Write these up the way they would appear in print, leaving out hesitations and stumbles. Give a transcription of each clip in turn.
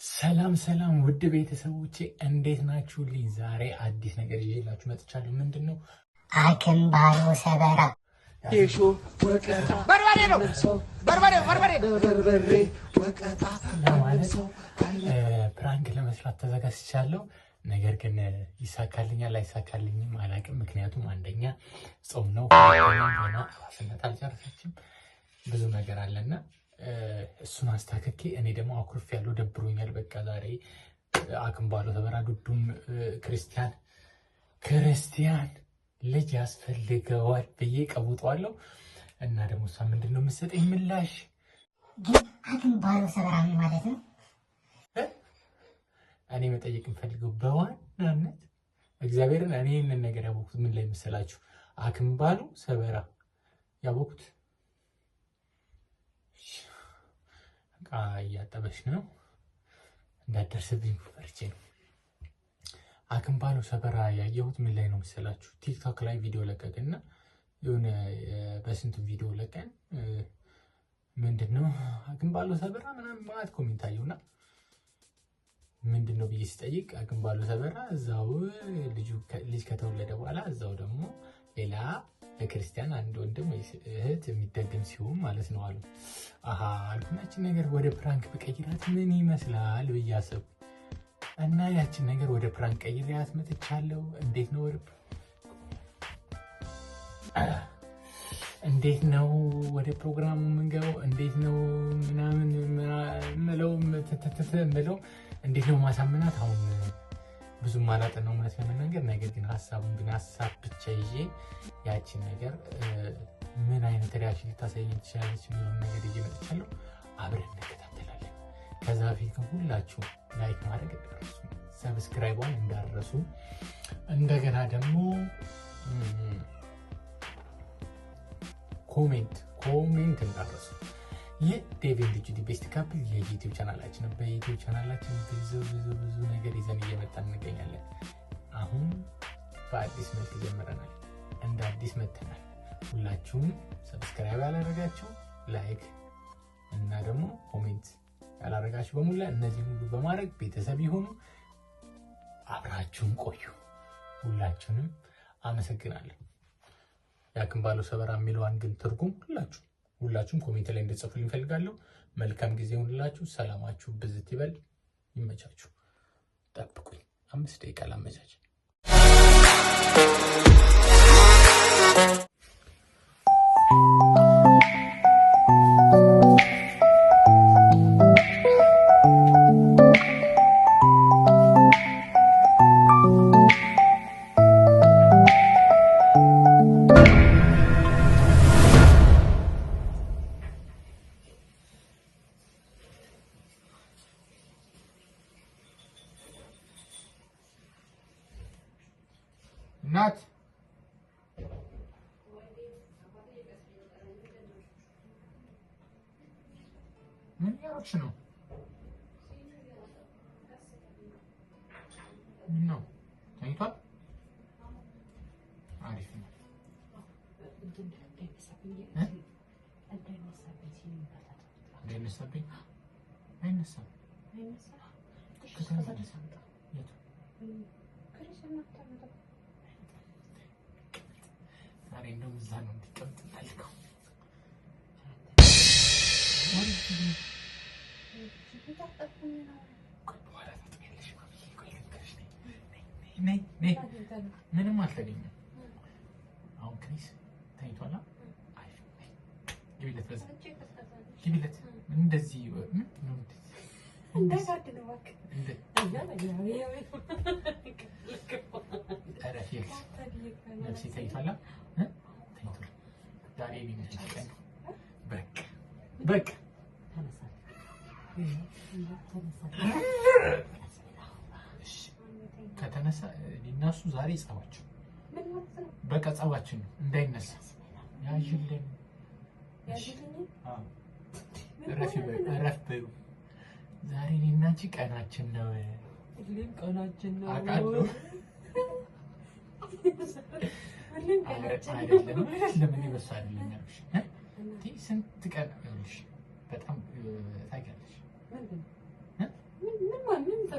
ሰላም ሰላም ውድ ቤተሰቦቼ እንዴት ናችሁልኝ? ዛሬ አዲስ ነገር ይዤላችሁ መጥቻለሁ። ምንድነው? አክምባሎ ሰበራ የሾ ወቀጣ በርበሬ ነው። በርበሬ ወቀጣ ለማለት ፕራንክ ለመስራት ተዘጋጅቻለሁ። ነገር ግን ይሳካልኛል አይሳካልኝም አላውቅም። ምክንያቱም አንደኛ ጾም ነው፣ ገና ራስነት አልጨረሰችም፣ ብዙ ነገር አለና እሱን አስተካክዬ እኔ ደግሞ አኩርፍ ያለው ደብሮኛል። በቃ ዛሬ አክምባሎ ሰበራ ዱዱም ክርስቲያን ልጅ ያስፈልገዋል ብዬ ቀውጠዋለሁ። እና ደግሞ እሷ ምንድነው የምትሰጠኝ ምላሽ? ግን አክምባሎ ሰበራ ማለት ነው። እኔ መጠየቅ የምፈልገው በዋናነት እግዚአብሔርን እኔ ይህንን ነገር ያወቅሁት ምን ላይ መሰላችሁ? አክምባሎ ሰበራ ያወቅሁት ዕቃ እያጠበች ነው እንዳደርስብኝ ፈርቼ ነው። አክምባሎ ሰበራ ያየሁት ምን ላይ ነው መሰላችሁ? ቲክቶክ ላይ ቪዲዮ ለቀቅና የሆነ በስንቱ ቪዲዮ ለቀን ምንድነው አክምባሎ ሰበራ ምናምን ማለት ኮሜንት አየሁና ምንድነው ብዬ ስጠይቅ አክምባሎ ሰበራ እዛው ልጅ ከተወለደ በኋላ እዛው ደግሞ ሌላ ለክርስቲያን አንድ ወንድም እህት የሚደገም ሲሆን ማለት ነው አሉ። አሃ አልኩናችን ነገር ወደ ፕራንክ በቀይራት ምን ይመስላል ብዬ አሰብኩ እና ያችን ነገር ወደ ፕራንክ ቀይሬያት መጥቻለሁ። እንዴት ነው ወደ ፕሮግራሙ የምንገባው? እንዴት ነው ምናምን ምለው እንዴት ነው ማሳመናት? አሁን ብዙም አላጠናው እውነት ለመናገር። ነገር ግን ሀሳብ ብቻ ይዤ ያችን ነገር ምን አይነት ሪያክሽን ልታሳየኝ ትችላለች የሚለውን ነገር ይዤ መጥቻለሁ። አብረን እንከታተላለን። ከዛ በፊት ግን ሁላችሁ ላይክ ማድረግ እንዳትረሱ፣ ሰብስክራይቧን እንዳትረሱ፣ እንደገና ደግሞ ኮሜንት እንዳትረሱ። ይህ ዴቭ ኤንድ ጁዲ ቤስት ካፕል የዩቲዩብ ቻናላችን ነው። በዩቲዩብ ቻናላችን ብዙ ነገር ይዘን እየመጣን እንገኛለን። አሁን በአዲስ መልክ ጀምረናል፣ እንደ አዲስ መጥተናል። ሁላችሁም ሰብስክራይብ ያላደረጋችሁ ላይክ እና ደግሞ ኮሜንት ያላደረጋችሁ በሙላ እነዚህ ሁሉ በማድረግ ቤተሰብ ይሁኑ። አብራችሁን ቆዩ። ሁላችሁንም አመሰግናለሁ። የአክምባሎ ሰበራ የሚለዋን ግን ትርጉም ሁላችሁም ኮሜንት ላይ እንድትጽፉልኝ እፈልጋለሁ። መልካም ጊዜ ይሁንላችሁ። ሰላማችሁ ብዝት ይበል። ይመቻችሁ። ጠብቁኝ፣ 5 ደቂቃ ላመቻች። እናት ምን ያረግሽ ነው? ነው ተኝቷል? አሪፍ ነው። እንዳይነሳብኝ አይነሳም። ዛሬ እንደውም እዛ ነው እንዲቀምጥ ፈልገው። ምንም አልተገኘም። አሁን ክሪስ ተኝቷል። ግቢለት፣ በዛ ግቢለት። እንደዚህ ነፍሴ ተኝቷል። ዛሬ የሚመስል ቀን ነው። በቃ ከተነሳ ሊናሱ ዛሬ ጸባችን በቃ ጸባችን ነው። እንዳይነሳ ያዥልን። እረፍ በይው። ዛሬ እኔና አንቺ ቀናችን ነው። አውቃለሁ። አይደለም እኔ በሱ አይደለም ያልኩሽ። ስንት ቀን ይኸውልሽ፣ በጣም ታውቂያለሽ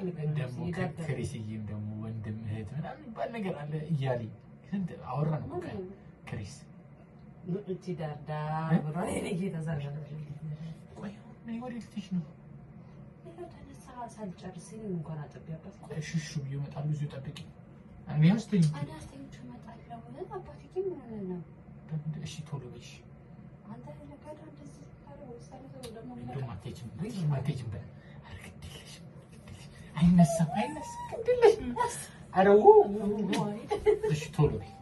አልፈልግም። ደግሞ ክሪስዬም ደግሞ ወንድም እህት ምናምን የሚባል ነገር አለ እያለኝ ስንት አወራን እኮ ክሪስ እቺ ዳርዳ ብሎ እየተዛረረ ቆይ ነይ ወደ ልትሽ ነው ተነሳ ሳልጨርስ እንኳን አጥቢያበት እሺ ብዬ እመጣለሁ እዚሁ ጠብቂ እኔ አስተኝ እመጣለሁ አባቴ ግን ምን ነው እሺ ቶሎ በይሽ አንተ ለካዳ እንደዚህ ታለው ወሰለ ደግሞ እንደውም አትሄጂም በል አይነሳም ግድለሽም ኧረ እሺ ቶሎ በይ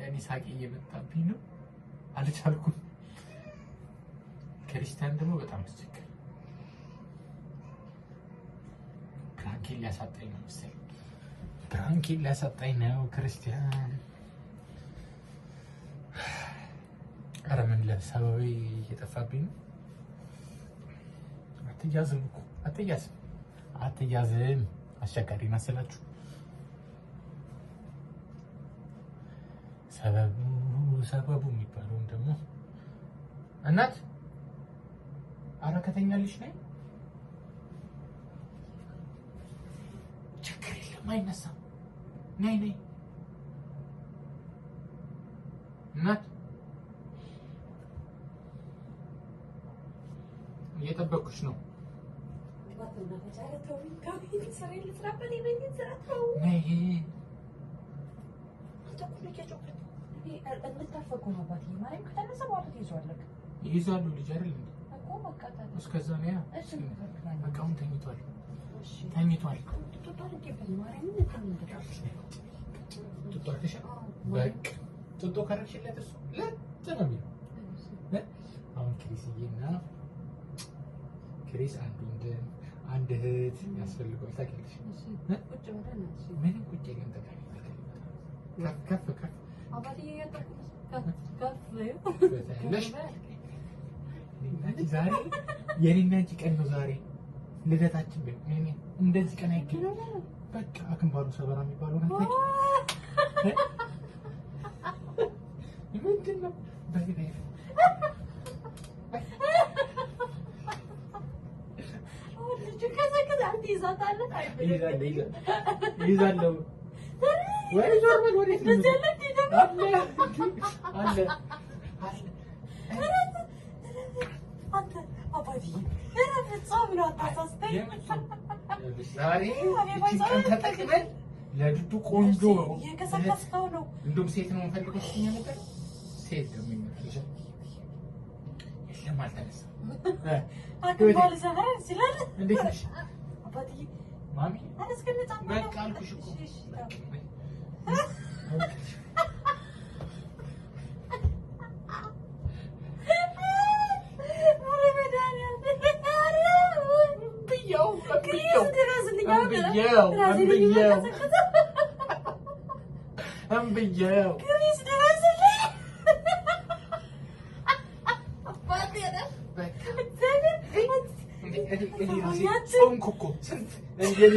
እኔ ሳቂ እየመጣብኝ ነው አልቻልኩም ክርስቲያን ደግሞ በጣም አስቸጋሪ ፕራንኬን ሊያሳጣኝ ነው መሰለኝ ፕራንኬን ሊያሳጣኝ ነው ክርስቲያን ኧረ ምን ለሰበቤ እየጠፋብኝ ነው አትያዝም እኮ አትያዝም አስቸጋሪ መሰላችሁ ሰበቡ የሚባለውን ደግሞ እናት ኧረ ከተኛልሽ ነይ ችግር የለም አይነሳም ነይ እናት እየጠበኩሽ ነው ነይ ይይዛሉ ልጅ አይደል እስከዛ ነው ያ በቃ አሁን ተኝቷል ጡጦ ከረግሽለት እሱ ለጥ ነው የሚለው አሁን ክሪስዬና ክሪስ አንድ እህት ያስፈልገዋል ታውቂያለሽ ምንም ቁጭ የለም ከፍ ዛሬ የኔና አንቺ ቀን ነው ዛሬ ልደታችን እንደዚህ ቀን አይገኝም በቃ አክንባሉ ሰበራ የሚባለው ነገር ምንድን ነው ይዛለሁ ወይ ዞር በል ወዴት ነው አለ ዛሬ እቺን ቀን ተጠቅመን ለድዱ ቆንጆ እንደውም ሴት ነው የምፈልገው ስትኛ ነበር ሴት ደግሞ የሚመስልሽ የለም አልተነሳም እንዴት ነሽ ማሚ በቃ አልኩሽ እኮ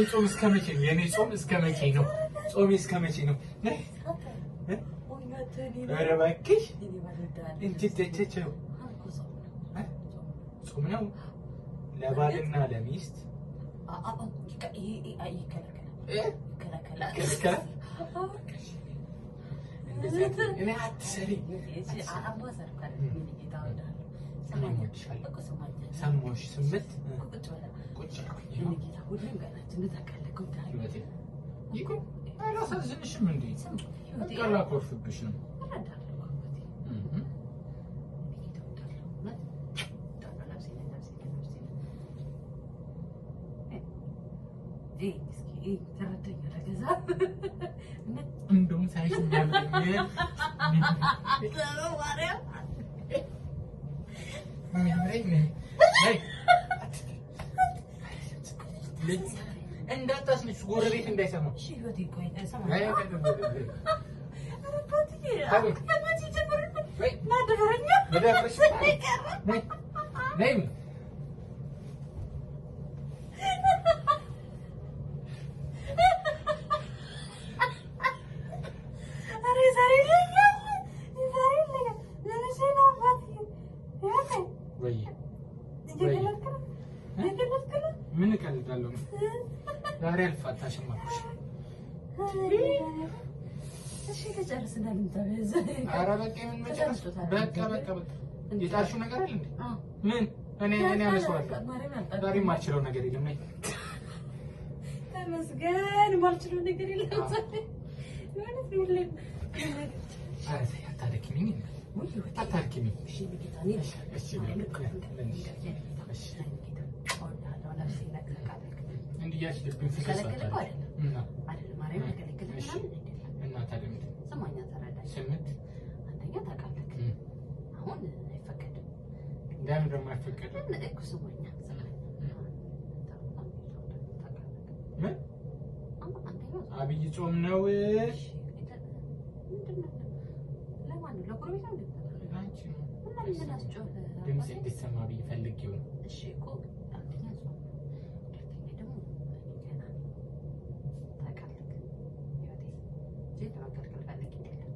ጾም እስከ መቼ ነው? ጾሜ እስከ መቼ ነው? ኧረ እባክሽ ጾም ነው ለባልና ለሚስት ሰሞሽ ስምት ቁጭ አላሳዝንሽም እንዴ? ቀላኮርፍብሽ ነው እንደውም ሳይሽ እንዳታስነሽ ጎረቤት እንዳይሰማ ዛሬ አልፋታሽም አልኩሽ። እሺ ተጨርስና ልንተበዝ። ኧረ በቃ ምን መጨረስ? በቃ የጣልሽው ነገር አለ እንዴ? ምን እኔ አመስዋለሁ። ዛሬ የማልችለው ነገር የለም። ነይ ተመስገን። የማልችለው ነገር የለም። ማለት ነው ሁሌም ኧረ ተይ አታደክሚኝ። አታደክሚኝ። እሺ ቢታኒ እሺ እንዲያሽ ልብን ፍቅር ሰጣለሁ አይደለም ማርያም ከለከለሽ እና ታዲያ ምንድን ነው? ሰማኛ ተረዳሽ። ስምንት አንደኛ ታውቃለህ አሁን አይፈቀድም። ለምን ደግሞ አይፈቀድም? እኮ ሰማኛ ምን አብይ ጾም ነው? ለማን ነው? ለጎረቤት ነው? አንቺ ነው እና ምን አስጮህ? ድምጽ እንዲሰማ ብዬ ፈልጌው ነው። እሺ እኮ አንደኛ ጾም፣ ሁለተኛ ደግሞ ገና ታውቃለህ ህይወቴ ለመከልከል ፈልጌ አይደለም።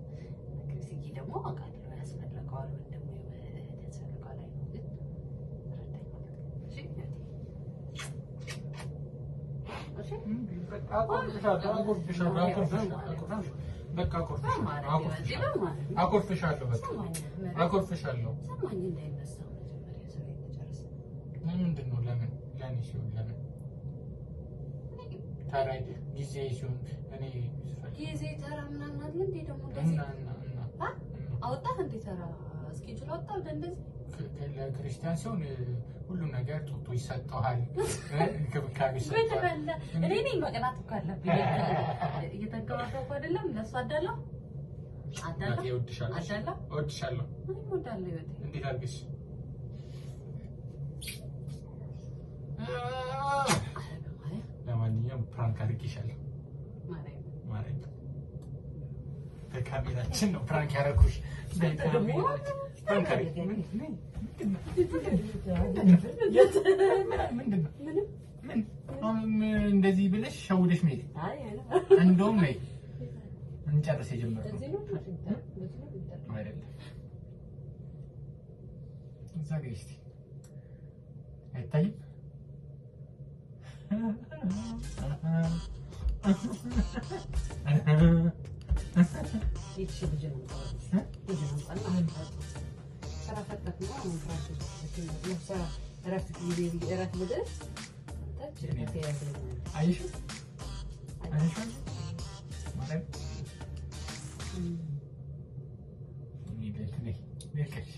ክርስዬ ደግሞ አውቃለሁ ያስፈልገዋል ወይ ደግሞ ያስፈልገዋል አይደል? ግን ረዳኝ ማለት ነው። እሺ ህይወቴ አኮርፍሻለሁ። ምንድን ነው? ለምን ለእኔ ሲሆን ለምን ተራ ጊዜ ሲሆን እኔ ጊዜ ተራ ምናምን አለ እንዴ? ደግሞ አወጣህ እንዴ? ተራ እስኬጁል አወጣህ እንደዚህ? ለክርስቲያን ሲሆን ሁሉም ነገር ጡጦ ይሰጠዋል፣ እንክብካቤ ይሰጠዋል። እኔ ነኝ መቅናት እኮ አለብኝ። እየተንከባከብኩ አይደለም ለእሱ አዳለሁ። እወድሻለሁ። እንዴት አድርግሽ? ለማንኛውም ፕራንክ አድርጌሻለሁ። ማርያም በካሜራችን ነው ፕራንክ ያደረኩሽ። ፕራንክ አድርጌ እንደዚህ ብለሽ ሸውደሽ መሄድ እንደውም ነይ እንጨርስ የጀመርኩት አይደለም። እዛ ጋር እስኪ አይታይም?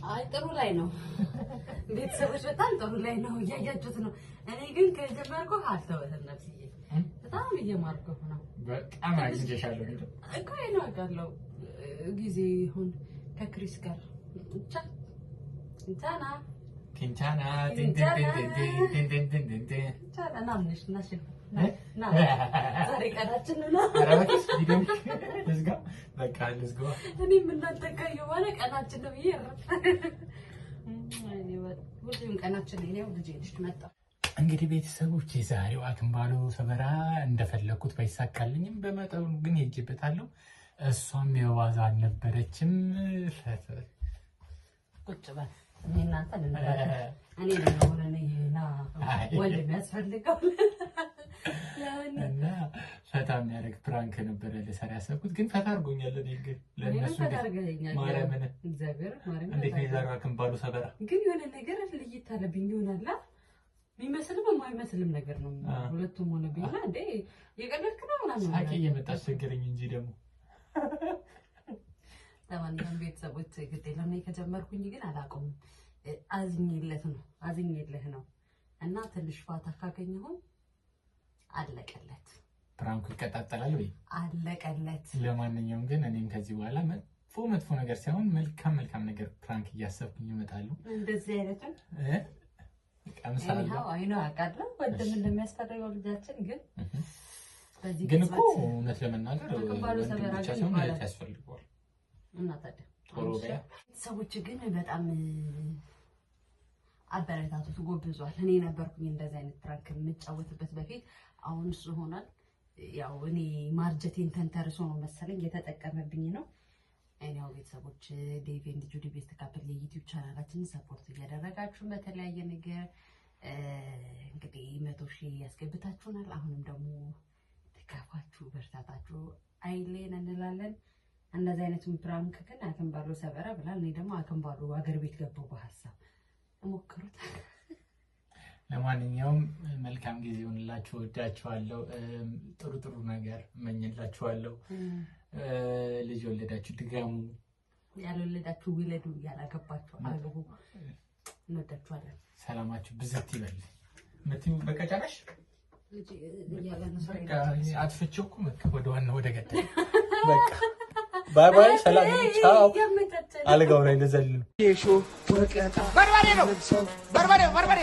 አይ ጥሩ ላይ ነው። ቤተሰቦች በጣም ጥሩ ላይ ነው፣ እያያችሁት ነው። እኔ ግን ከጀመርኩ አልተወህም ነፍስዬ፣ በጣም እየማርኩህ ነው። በጣም አግኝቼሻለሁ እኮ ነው አውቃለሁ። ጊዜ ይሁን ከክሪስ ጋር ብቻ እንታና ቲንታና ዛሬ ቀናችን ነው። እኔም እናንተ ካየሁ በኋላ ቀናችን ነው ብዬ ሁሉም ቀናችን ነው። ልጄ ልጅ መጣ። እንግዲህ ቤተሰቦች የዛሬው አክምባሎ ሰበራ እንደፈለኩት ባይሳካልኝም በመጠኑ ግን ሄጄበታለሁ። እሷም የዋዛ አልነበረችም። ቁጭ በል እኔ እናንተ እኔ ነው ለኔና ወንድ የሚያስፈልገው እና ፈታ የሚያደርግ ፕራንክ ነበረ ልሰራ ያሰብኩት፣ ግን ፈታ አድርጎኛል። እኔ ግን ለእነሱ ማርያምን እግዚአብሔር ማርያምን እንዴት ነው የዛሬው አክምባሎ ሰበራ? ግን የሆነ ነገር ልይት አለብኝ ይሆናል የሚመስልም የማይመስልም ነገር ነው። ሁለቱም ሆነብኝና እንዴ የቀለድክ ነው ምናምን ሳቂ እየመጣ አስቸገረኝ እንጂ ደግሞ ለማንኛውም ቤተሰቦች ግዴ ለምን ከጀመርኩኝ ግን አላውቀውም። አዝኜልህ ነው እና ትንሽ ፋታ ካገኘሁ አለቀለት። ፕራንኩ ይቀጣጠላል ወይ? አለቀለት። ለማንኛውም ግን እኔም ከዚህ በኋላ መጥፎ ነገር ሳይሆን መልካም ነገር ፕራንክ እያሰብኩኝ እመጣለሁ። እንደዚህ አይነቱን ቀምሳለሁ። አይ ነው አውቃለሁ ወንድም እንደሚያስፈልገው ልጃችን ግን በዚህ ግን እኮ እውነት ለመናገር ወንድም ብቻ ሳይሆን ማለት ያስፈልገዋል። እና ታዲያ ሰዎች ግን በጣም አበረታቱት፣ ጎብዟል። እኔ ነበርኩኝ እንደዚህ አይነት ፕራንክ የምጫወትበት በፊት። አሁን እሱ ሆኗል። ያው እኔ ማርጀቴን ተንተርሶ ነው መሰለኝ የተጠቀመብኝ ነው። እኔው ቤተሰቦች ዴቭ ኤንድ ጁዲ ቤስት ካፕል የዩቲዩብ ቻናላችንን ሰፖርት እያደረጋችሁ በተለያየ ነገር እንግዲህ 100,000 ያስገብታችሁናል። አሁንም ደግሞ ተካፋችሁ በርታታችሁ አይሌን እንላለን። እንደዚህ አይነቱን ፕራንክ ግን አከምባሎ ሰበራ ብላል። እኔ ደግሞ አከምባሎ ሀገር ቤት ገባው በሐሳብ ሞክሩት። ለማንኛውም መልካም ጊዜ ይሁንላችሁ። ወዳችኋለሁ። ጥሩ ጥሩ ነገር እመኝላችኋለሁ። ልጅ ወለዳችሁ ድጋሙ፣ ያልወለዳችሁ ውለዱ፣ ያላገባችሁ አግቡ። እንወዳችኋለን። ሰላማችሁ ብዝት ይበል። ምትዩ በቃ ጨረሽ? በቃ አጥፍቼው እኮ ወደ ዋናው ወደ ገደል በቃ ባይ ባይ። ሰላም ቻው። አልጋው ላይ ልዘል ነው። በርበሬ ነው በርበሬ